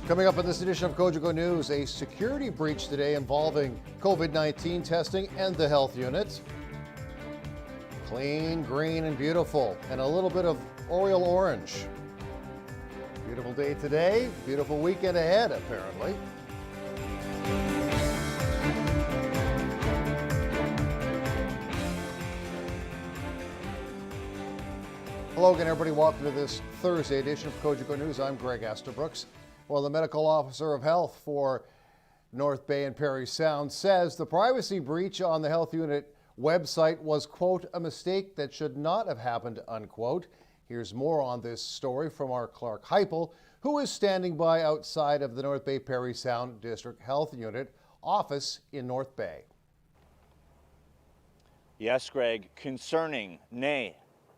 Coming up in this edition of Cogeco News, a security breach today involving COVID-19 testing and the health unit. Clean, green, and beautiful, and a little bit of Oriole orange. Beautiful day today, beautiful weekend ahead, apparently. Hello again, everybody. Welcome to this Thursday edition of Cogeco News. I'm Greg Estabrooks. Well, the medical officer of health for North Bay and Parry Sound says the privacy breach on the health unit website was, quote, a mistake that should not have happened, unquote. Here's more on this story from our Clark Heipel, who is standing by outside of the North Bay Parry Sound District Health Unit office in North Bay. Yes, Greg, concerning, nay,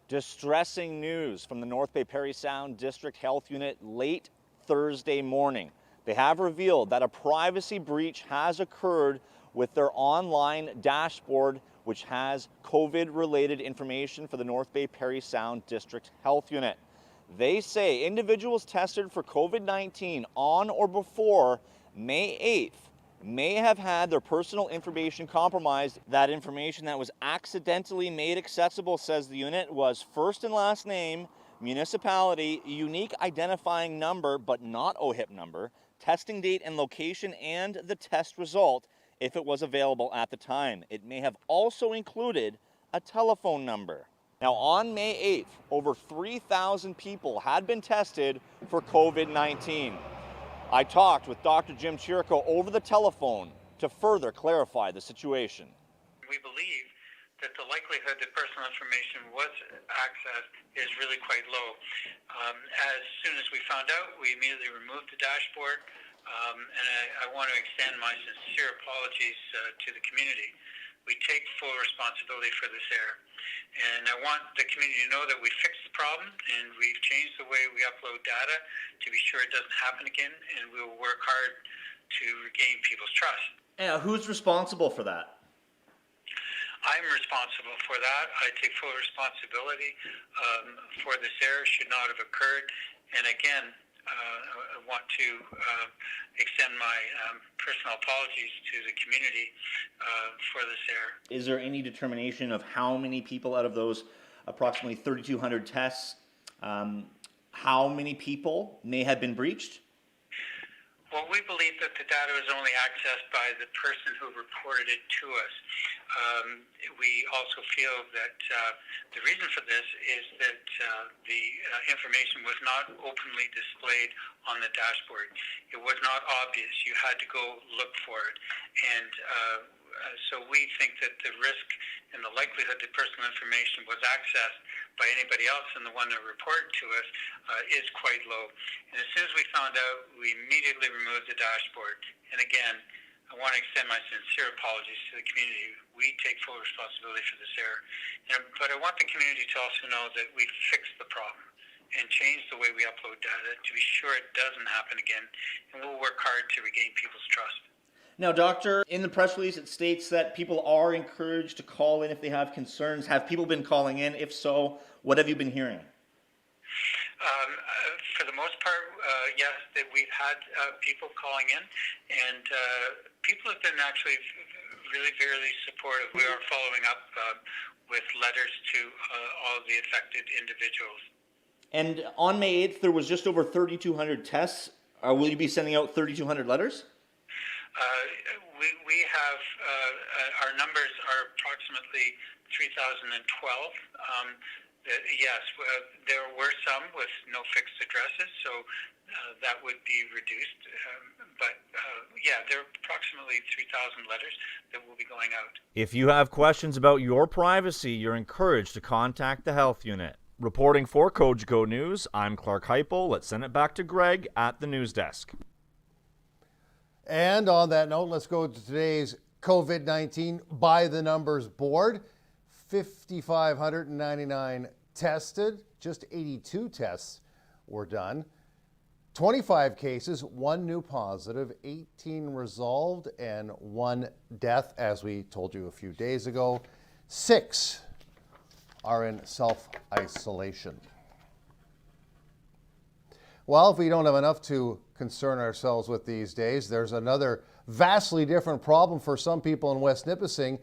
distressing news from the North Bay Parry Sound District Health Unit late Thursday morning. They have revealed that a privacy breach has occurred with their online dashboard, which has COVID-related information for the North Bay Parry Sound District Health Unit. They say individuals tested for COVID-19 on or before May 8th may have had their personal information compromised. That information that was accidentally made accessible, says the unit, was first and last name, municipality, unique identifying number but not OHIP number, testing date and location, and the test result if it was available at the time. It may have also included a telephone number. Now, on May 8th, over 3,000 people had been tested for COVID-19. I talked with Dr. Jim Chirico over the telephone to further clarify the situation. We believe that the likelihood that personal information was accessed is really quite low. As soon as we found out, we immediately removed the dashboard, and I want to extend my sincere apologies to the community. We take full responsibility for this error, and I want the community to know that we fixed the problem and we've changed the way we upload data to be sure it doesn't happen again, and we will work hard to regain people's trust. Yeah, who's responsible for that? I'm responsible for that. I take full responsibility for this error. Should not have occurred. And again, I want to extend my personal apologies to the community for this error. Is there any determination of how many people out of those approximately 3,200 tests, how many people may have been breached? Well, we believe that the data was only accessed by the person who reported it to us. We also feel that the reason for this is that the information was not openly displayed on the dashboard. It was not obvious. You had to go look for it. And so we think that the risk and the likelihood that personal information was accessed by anybody else than the one that reported to us is quite low. And as soon as we found out, we immediately removed the dashboard. And again, I want to extend my sincere apologies to the community. We take full responsibility for this error. But I want the community to also know that we fixed the problem and changed the way we upload data to be sure it doesn't happen again. And we'll work hard to regain people's trust. Now, Doctor, in the press release, it states that people are encouraged to call in if they have concerns. Have people been calling in? If so, what have you been hearing? For the most part, yes, that we've had people calling in, and people have been actually really, really supportive. We are following up with letters to all the affected individuals. And on May 8th, there was just over 3,200 tests. Will you be sending out 3,200 letters? We have, our numbers are approximately 3,012. Yes, there were some with no fixed addresses, so that would be reduced. But yeah, there are approximately 3,000 letters that will be going out. If you have questions about your privacy, you're encouraged to contact the health unit. Reporting for Cogeco News, I'm Clark Heipel. Let's send it back to Greg at the news desk. And on that note, let's go to today's COVID-19 by the numbers board. 5,599 tested, just 82 tests were done. 25 cases, 1 new positive, 18 resolved, and 1 death, as we told you a few days ago. 6 are in self-isolation. Well, if we don't have enough to concern ourselves with these days, there's another vastly different problem for some people in West Nipissing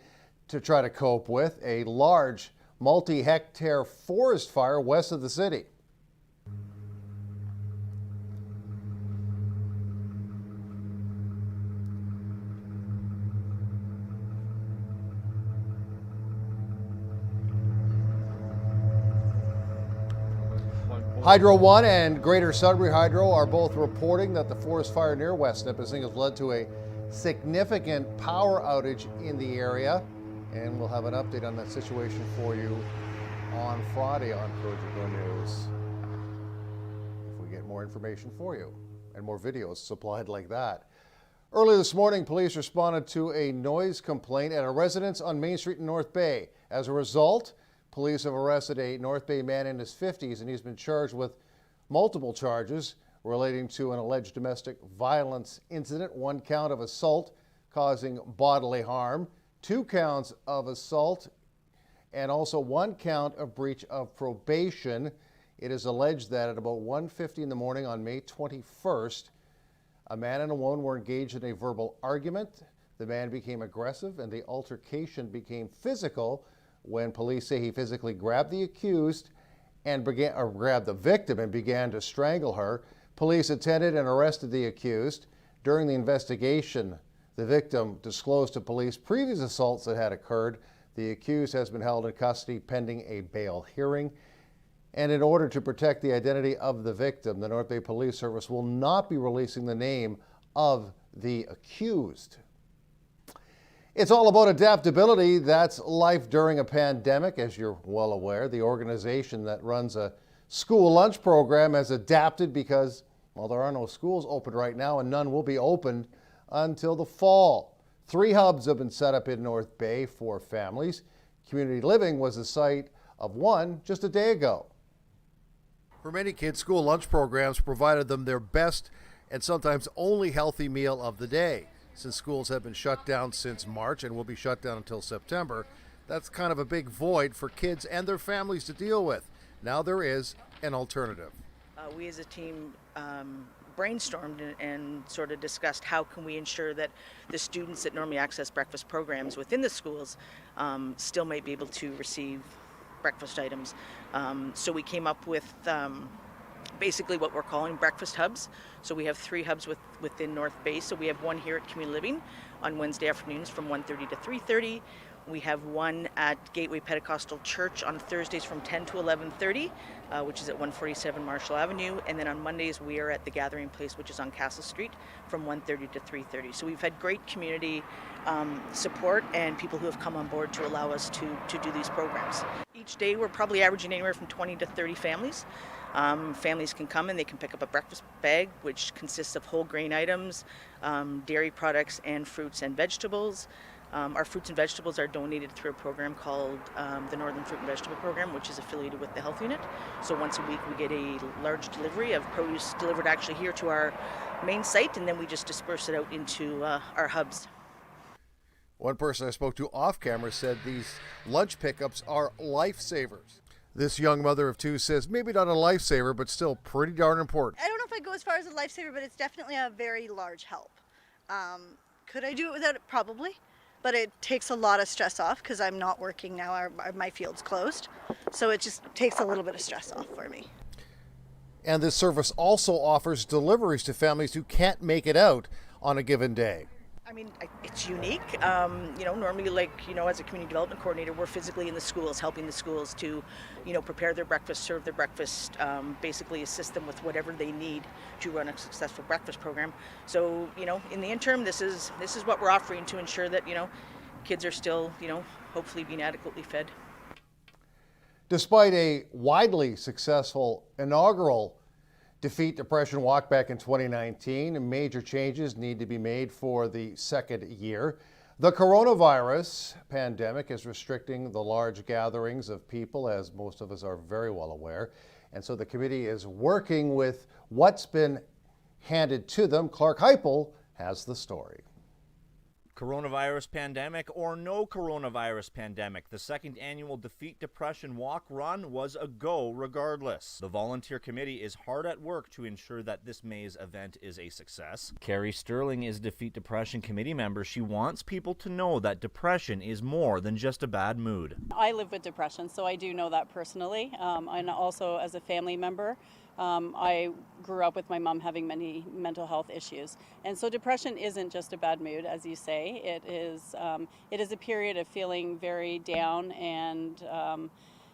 to try to cope with: a large multi-hectare forest fire west of the city. Hydro One and Greater Sudbury Hydro are both reporting that the forest fire near West Nipissing has led to a significant power outage in the area, and we'll have an update on that situation for you on Friday on Cogeco News, if we get more information for you and more videos supplied like that. Early this morning, police responded to a noise complaint at a residence on Main Street in North Bay. As a result, police have arrested a North Bay man in his 50s, and he's been charged with multiple charges relating to an alleged domestic violence incident: 1 count of assault causing bodily harm, 2 counts of assault, and also 1 count of breach of probation. It is alleged that at about 1:50 in the morning on May 21st, a man and a woman were engaged in a verbal argument. The man became aggressive and the altercation became physical, when police say he physically grabbed the accused and grabbed the victim and began to strangle her. Police attended and arrested the accused. During the investigation, the victim disclosed to police previous assaults that had occurred. The accused has been held in custody pending a bail hearing. And in order to protect the identity of the victim, the North Bay Police Service will not be releasing the name of the accused. It's all about adaptability. That's life during a pandemic, as you're well aware. The organization that runs a school lunch program has adapted because, well, there are no schools open right now, and none will be opened until the fall. 3 hubs have been set up in North Bay for families. Community Living was the site of one just a day ago. For many kids, school lunch programs provided them their best and sometimes only healthy meal of the day. Since schools have been shut down since March and will be shut down until September, that's kind of a big void for kids and their families to deal with. Now there is an alternative. We as a team brainstormed and sort of discussed how can we ensure that the students that normally access breakfast programs within the schools still might be able to receive breakfast items. So we came up with basically what we're calling breakfast hubs. So we have 3 hubs within North Bay. So we have one here at Community Living on Wednesday afternoons from 1:30 to 3:30. We have one at Gateway Pentecostal Church on Thursdays from 10 to 11:30, which is at 147 Marshall Avenue. And then on Mondays, we are at the Gathering Place, which is on Castle Street, from 1:30 to 3:30. So we've had great community support and people who have come on board to allow us to do these programs. Each day, we're probably averaging anywhere from 20 to 30 families. Families can come and they can pick up a breakfast bag, which consists of whole grain items, dairy products, and fruits and vegetables. Our fruits and vegetables are donated through a program called the Northern Fruit and Vegetable Program, which is affiliated with the Health Unit. So once a week we get a large delivery of produce delivered actually here to our main site, and then we just disperse it out into our hubs. One person I spoke to off camera said these lunch pickups are lifesavers. This young mother of 2 says maybe not a lifesaver, but still pretty darn important. I don't know if I'd go as far as a lifesaver, but it's definitely a very large help. Could I do it without it? Probably. But it takes a lot of stress off because I'm not working now. My field's closed. So it just takes a little bit of stress off for me. And this service also offers deliveries to families who can't make it out on a given day. I mean, it's unique. Normally, as a community development coordinator, we're physically in the schools, helping the schools to, prepare their breakfast, serve their breakfast, basically assist them with whatever they need to run a successful breakfast program. So, in the interim, this is what we're offering to ensure that, kids are still, hopefully being adequately fed. Despite a widely successful inaugural Defeat Depression Walk back in 2019, major changes need to be made for the second year. The coronavirus pandemic is restricting the large gatherings of people, as most of us are very well aware. And so the committee is working with what's been handed to them. Clark Heipel has the story. Coronavirus pandemic or no coronavirus pandemic, the second annual Defeat Depression Walk Run was a go regardless. The volunteer committee is hard at work to ensure that this May's event is a success. Carrie Sterling is Defeat Depression committee member. She wants people to know that depression is more than just a bad mood. I live with depression, so I do know that personally, and also as a family member. I grew up with my mom having many mental health issues. And so depression isn't just a bad mood, as you say. It is a period of feeling very down and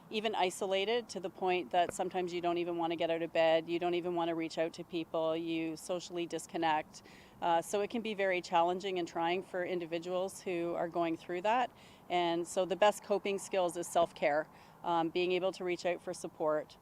even isolated to the point that sometimes you don't even want to get out of bed. You don't even want to reach out to people. You socially disconnect. So it can be very challenging and trying for individuals who are going through that. And so the best coping skills is self-care, being able to reach out for support.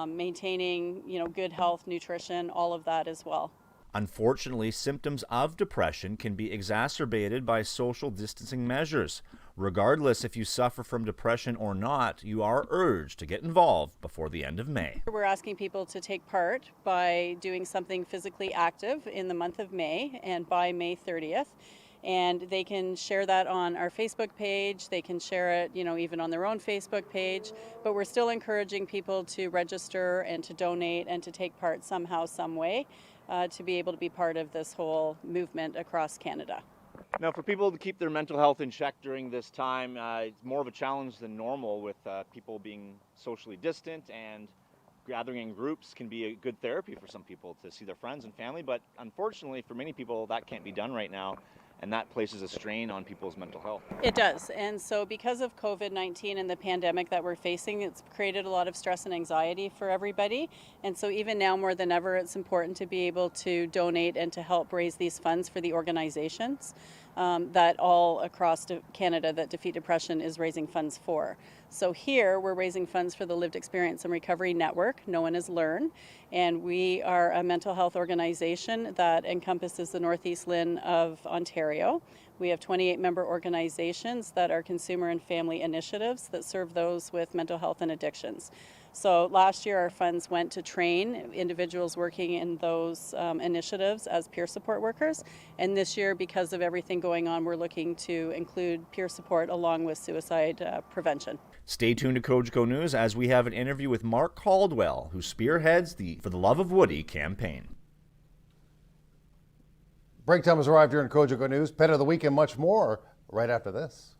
Maintaining, good health, nutrition, all of that as well. Unfortunately, symptoms of depression can be exacerbated by social distancing measures. Regardless if you suffer from depression or not, you are urged to get involved before the end of May. We're asking people to take part by doing something physically active in the month of May and by May 30th. And they can share that on our Facebook page. They can share it, even on their own Facebook page. But we're still encouraging people to register and to donate and to take part somehow, some way, to be able to be part of this whole movement across Canada. Now, for people to keep their mental health in check during this time, it's more of a challenge than normal with people being socially distant, and gathering in groups can be a good therapy for some people to see their friends and family. But unfortunately, for many people, that can't be done right now. And that places a strain on people's mental health. It does. And so because of COVID-19 and the pandemic that we're facing, it's created a lot of stress and anxiety for everybody. And so even now more than ever, it's important to be able to donate and to help raise these funds for the organizations that all across Canada that Defeat Depression is raising funds for. So here we're raising funds for the Lived Experience and Recovery Network, known as LEARN, and we are a mental health organization that encompasses the Northeast LHIN of Ontario. We have 28 member organizations that are consumer and family initiatives that serve those with mental health and addictions. So last year our funds went to train individuals working in those initiatives as peer support workers. And this year, because of everything going on, we're looking to include peer support along with suicide prevention. Stay tuned to Cogeco News as we have an interview with Mark Caldwell, who spearheads the For the Love of Woody campaign. Break time has arrived here in Cogeco News. Pet of the Week and much more right after this.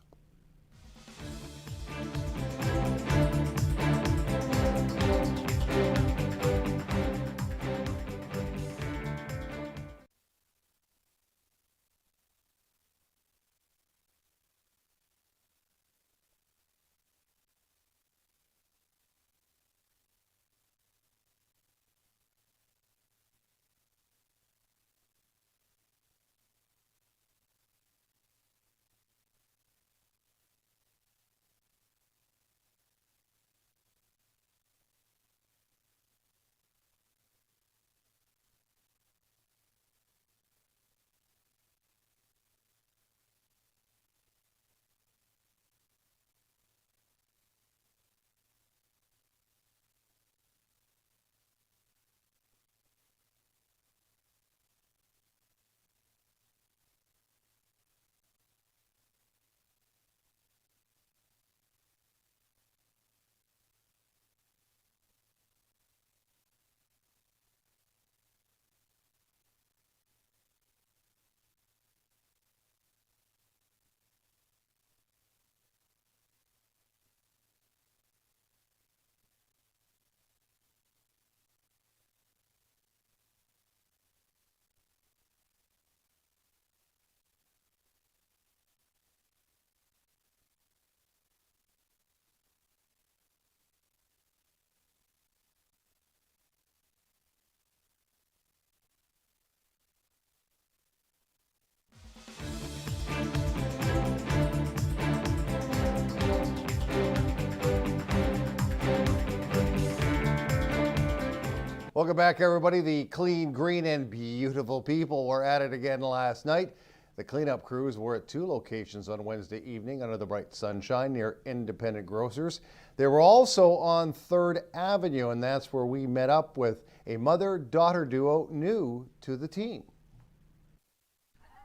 Welcome back, everybody. The clean, green, and beautiful people were at it again last night. The cleanup crews were at 2 locations on Wednesday evening under the bright sunshine near independent grocers. They were also on 3rd Avenue, and that's where we met up with a mother-daughter duo new to the team.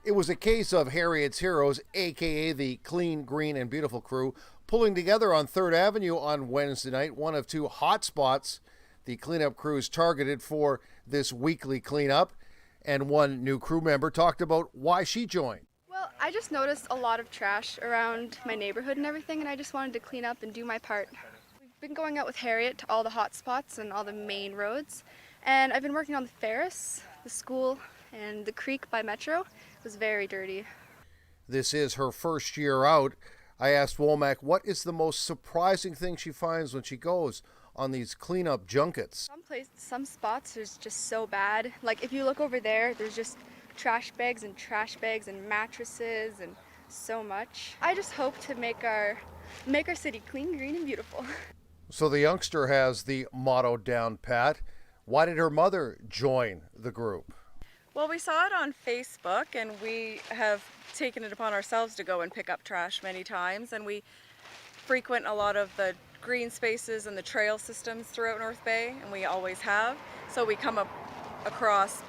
It was a case of Harriet's Heroes, aka the Clean, Green, and Beautiful crew, pulling together on 3rd Avenue on Wednesday night, one of 2 hot spots the cleanup crews targeted for this weekly cleanup. And one new crew member talked about why she joined. Well, I just noticed a lot of trash around my neighborhood and everything, and I just wanted to clean up and do my part. We've been going out with Harriet to all the hot spots and all the main roads, and I've been working on the Ferris, the school, and the creek by Metro. It was very dirty. This is her first year out. I asked Womack what is the most surprising thing she finds when she goes on these cleanup junkets. Some spots is just so bad. Like if you look over there, there's just trash bags and mattresses and so much. I just hope to make our city clean, green, and beautiful. So the youngster has the motto down pat. Why did her mother join the group? Well, we saw it on Facebook, and we have taken it upon ourselves to go and pick up trash many times, and we frequent a lot of the green spaces and the trail systems throughout North Bay, and we always have. So we come up across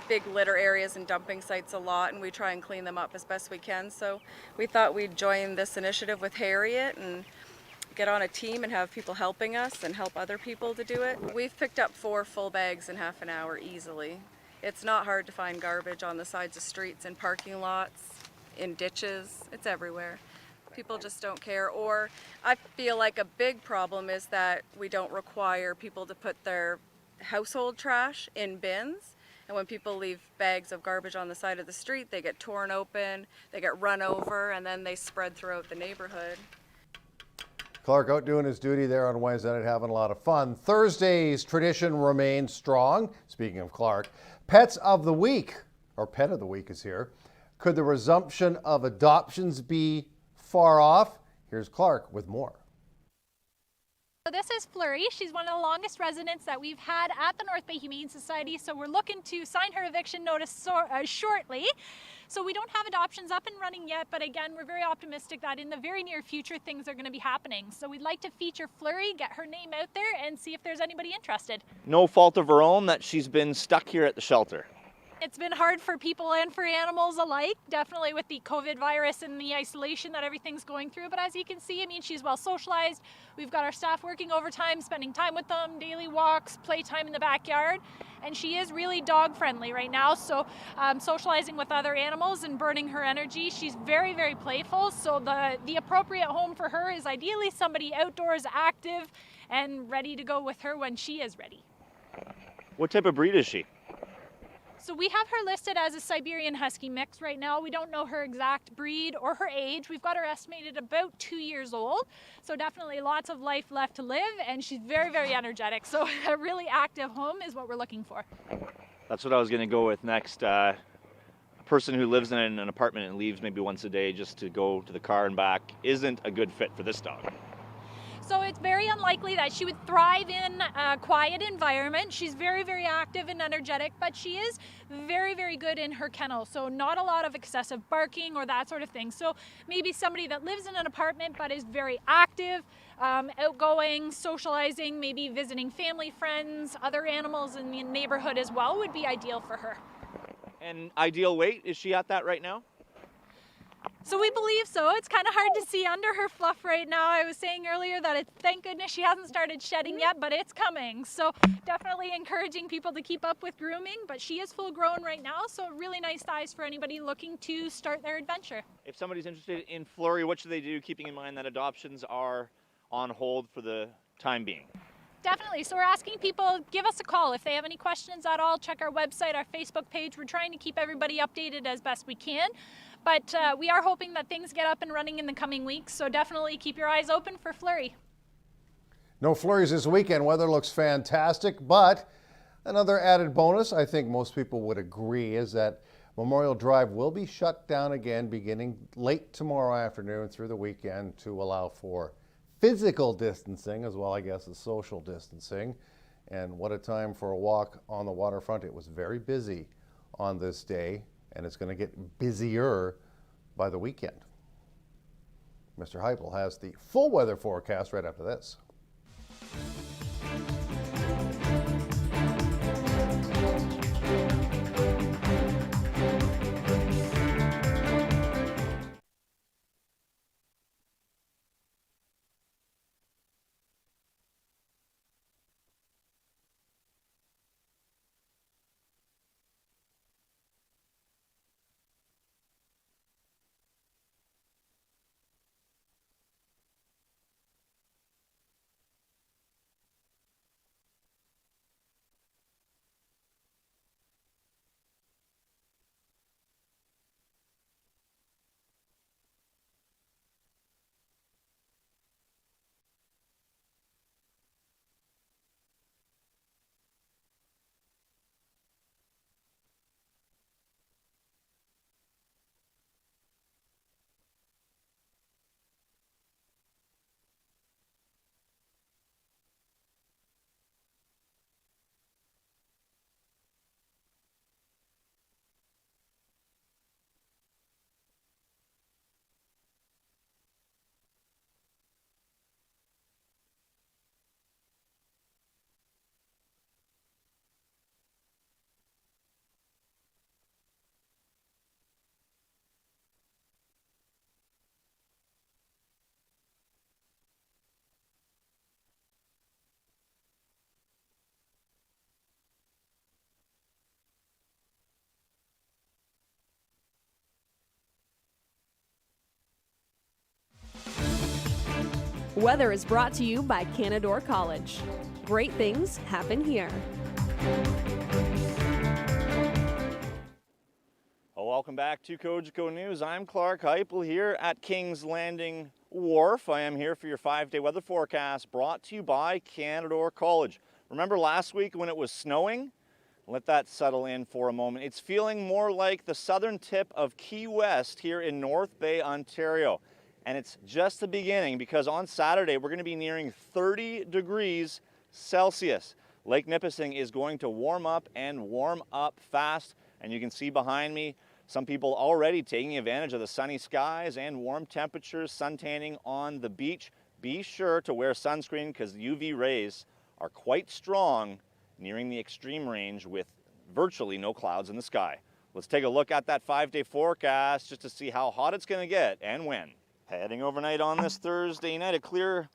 big litter areas and dumping sites a lot, and we try and clean them up as best we can. So we thought we'd join this initiative with Harriet and get on a team and have people helping us and help other people to do it. We've picked up 4 full bags in half an hour easily. It's not hard to find garbage on the sides of streets, in parking lots, in ditches. It's everywhere. People just don't care. Or I feel like a big problem is that we don't require people to put their household trash in bins. And when people leave bags of garbage on the side of the street, they get torn open, they get run over, and then they spread throughout the neighborhood. Clark out doing his duty there on Wednesday night, having a lot of fun. Thursday's tradition remains strong. Speaking of Clark, Pets of the Week, or Pet of the Week is here. Could the resumption of adoptions be far off? Here's Clark with more. So this is Flurry. She's one of the longest residents that we've had at the North Bay Humane Society, so we're looking to sign her eviction notice shortly. So we don't have adoptions up and running yet, but again, we're very optimistic that in the very near future things are going to be happening. So we'd like to feature Flurry, get her name out there, and see if there's anybody interested. No fault of her own that she's been stuck here at the shelter. It's been hard for people and for animals alike, definitely with the COVID virus and the isolation that everything's going through. But as you can see, I mean, she's well socialized. We've got our staff working overtime, spending time with them, daily walks, playtime in the backyard. And she is really dog friendly right now. So socializing with other animals and burning her energy. She's very, very playful. So the appropriate home for her is ideally somebody outdoors, active, and ready to go with her when she is ready. What type of breed is she? So we have her listed as a Siberian Husky mix right now. We don't know her exact breed or her age. We've got her estimated about 2 years old. So definitely lots of life left to live, and she's very, very energetic. So a really active home is what we're looking for. That's what I was going to go with next. A person who lives in an apartment and leaves maybe once a day just to go to the car and back isn't a good fit for this dog. So it's very unlikely that she would thrive in a quiet environment. She's very, very active and energetic, but she is very, very good in her kennel. So not a lot of excessive barking or that sort of thing. So maybe somebody that lives in an apartment but is very active, outgoing, socializing, maybe visiting family, friends, other animals in the neighborhood as well would be ideal for her. And ideal weight, is she at that right now? So we believe so. It's kind of hard to see under her fluff right now. I was saying earlier that thank goodness she hasn't started shedding yet, but it's coming. So definitely encouraging people to keep up with grooming, but she is full grown right now. So really nice size for anybody looking to start their adventure. If somebody's interested in Flurry, what should they do, keeping in mind that adoptions are on hold for the time being? Definitely. So we're asking people, give us a call if they have any questions at all. Check our website, our Facebook page. We're trying to keep everybody updated as best we can. But we are hoping that things get up and running in the coming weeks. So definitely keep your eyes open for Flurry. No flurries this weekend. Weather looks fantastic, but another added bonus, I think most people would agree, is that Memorial Drive will be shut down again beginning late tomorrow afternoon through the weekend to allow for physical distancing as well, I guess, as social distancing. And what a time for a walk on the waterfront. It was very busy on this day, and it's going to get busier by the weekend. Mr. Heupel has the full weather forecast right after this. Weather is brought to you by Canadore College. Great things happen here. Well, welcome back to Cogeco News. I'm Clark Heupel here at King's Landing Wharf. I am here for your 5-day weather forecast brought to you by Canadore College. Remember last week when it was snowing? Let that settle in for a moment. It's feeling more like the southern tip of Key West here in North Bay, Ontario. And it's just the beginning, because on Saturday we're going to be nearing 30 degrees Celsius. Lake Nipissing is going to warm up and warm up fast. And you can see behind me some people already taking advantage of the sunny skies and warm temperatures, suntanning on the beach. Be sure to wear sunscreen because the UV rays are quite strong, nearing the extreme range with virtually no clouds in the sky. Let's take a look at that 5-day forecast just to see how hot it's going to get and when. Heading overnight on this Thursday night, a clear,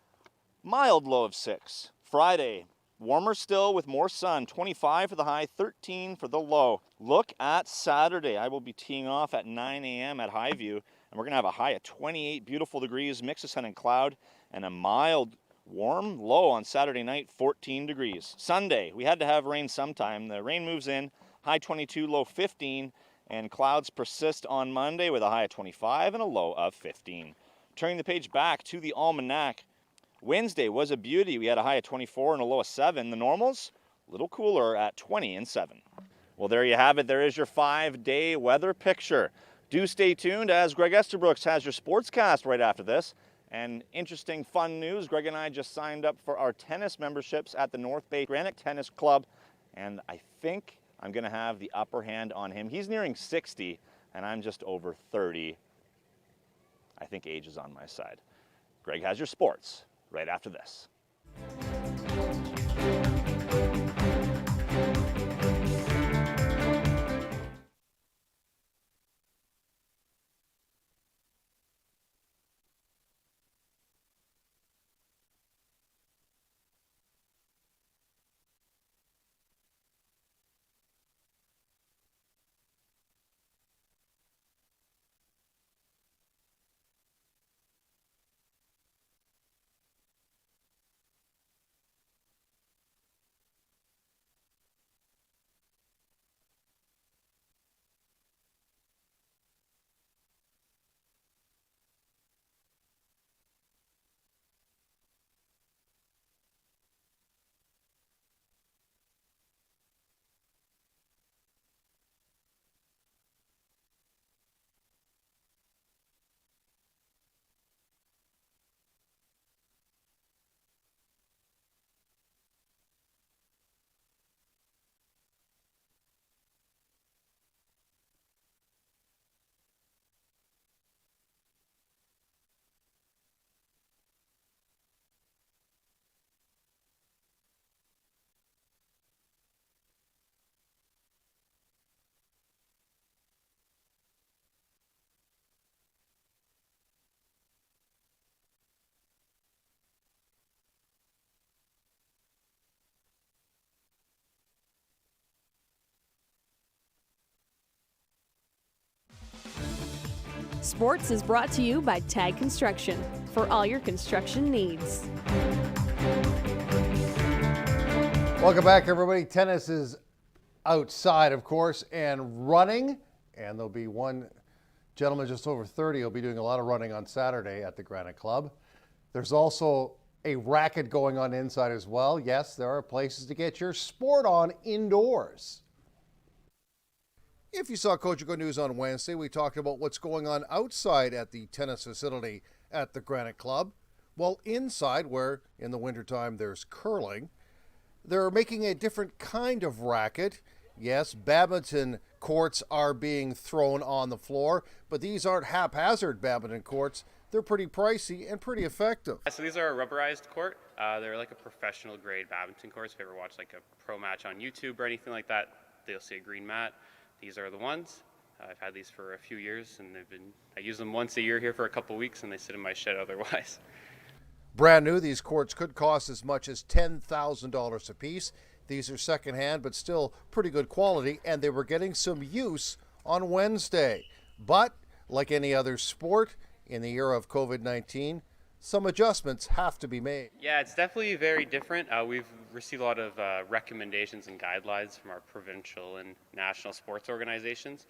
mild low of 6. Friday, warmer still with more sun, 25 for the high, 13 for the low. Look at Saturday. I will be teeing off at 9 a.m. at Highview, and we're going to have a high of 28 beautiful degrees, mix of sun and cloud, and a mild, warm low on Saturday night, 14 degrees. Sunday, we had to have rain sometime. The rain moves in, high 22, low 15, and clouds persist on Monday with a high of 25 and a low of 15. Turning the page back to the almanac, Wednesday was a beauty. We had a high of 24 and a low of 7. The normals, a little cooler at 20 and 7. Well, there you have it. There is your 5-day weather picture. Do stay tuned as Greg Esterbrooks has your sportscast right after this. And interesting, fun news, Greg and I just signed up for our tennis memberships at the North Bay Granite Tennis Club, and I think I'm going to have the upper hand on him. He's nearing 60, and I'm just over 30. I think age is on my side. Greg has your sports right after this. Sports is brought to you by Tag Construction for all your construction needs. Welcome back, everybody. Tennis is outside, of course, and running. And there'll be one gentleman just over 30 who'll be doing a lot of running on Saturday at the Granite Club. There's also a racket going on inside as well. Yes, there are places to get your sport on indoors. If you saw Cogeco News on Wednesday, we talked about what's going on outside at the tennis facility at the Granite Club. Well, inside, where in the wintertime there's curling, they're making a different kind of racket. Yes, badminton courts are being thrown on the floor, but these aren't haphazard badminton courts. They're pretty pricey and pretty effective. So these are a rubberized court. They're like a professional grade badminton court. If you ever watch like a pro match on YouTube or anything like that, they'll see a green mat. These are the ones. I've had these for a few years, and I use them once a year here for a couple weeks, and they sit in my shed otherwise. Brand new, these courts could cost as much as $10,000 a piece. These are secondhand, but still pretty good quality, and they were getting some use on Wednesday. But like any other sport in the era of COVID-19, some adjustments have to be made. Yeah, it's definitely very different. We've received a lot of recommendations and guidelines from our provincial and national sports organizations.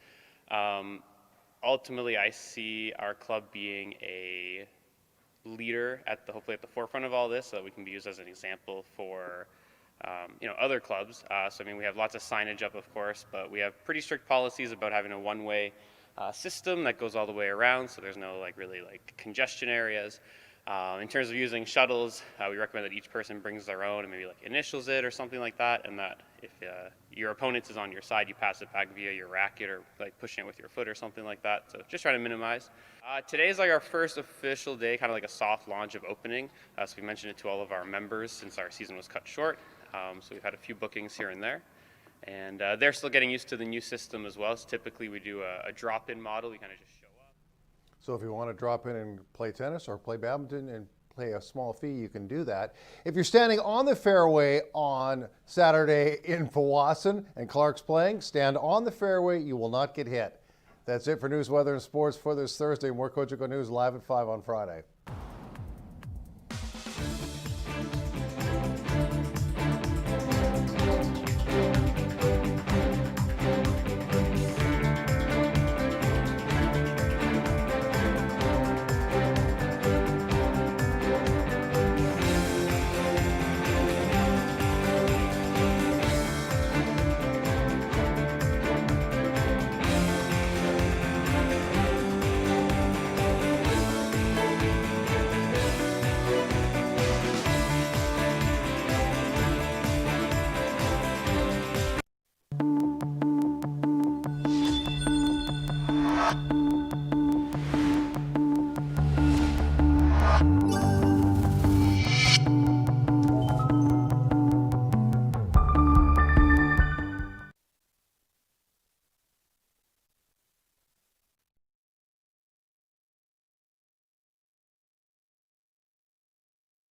Ultimately, I see our club being a leader hopefully at the forefront of all this, so that we can be used as an example for other clubs. So I mean, we have lots of signage up, of course, but we have pretty strict policies about having a one-way system that goes all the way around, so there's no really congestion areas. In terms of using shuttles, we recommend that each person brings their own and maybe initials it or something like that, and that if your opponent is on your side, you pass it back via your racket or pushing it with your foot or something like that. So just trying to minimize. Today is our first official day, kind of like a soft launch of opening. So we mentioned it to all of our members since our season was cut short. So we've had a few bookings here and there. And they're still getting used to the new system as well. So typically we do a drop-in model. We kind of just show up. So if you want to drop in and play tennis or play badminton and pay a small fee, you can do that. If you're standing on the fairway on Saturday in Powassan and Clark's playing, stand on the fairway. You will not get hit. That's it for news, weather, and sports for this Thursday. More Cogeco News live at 5 on Friday.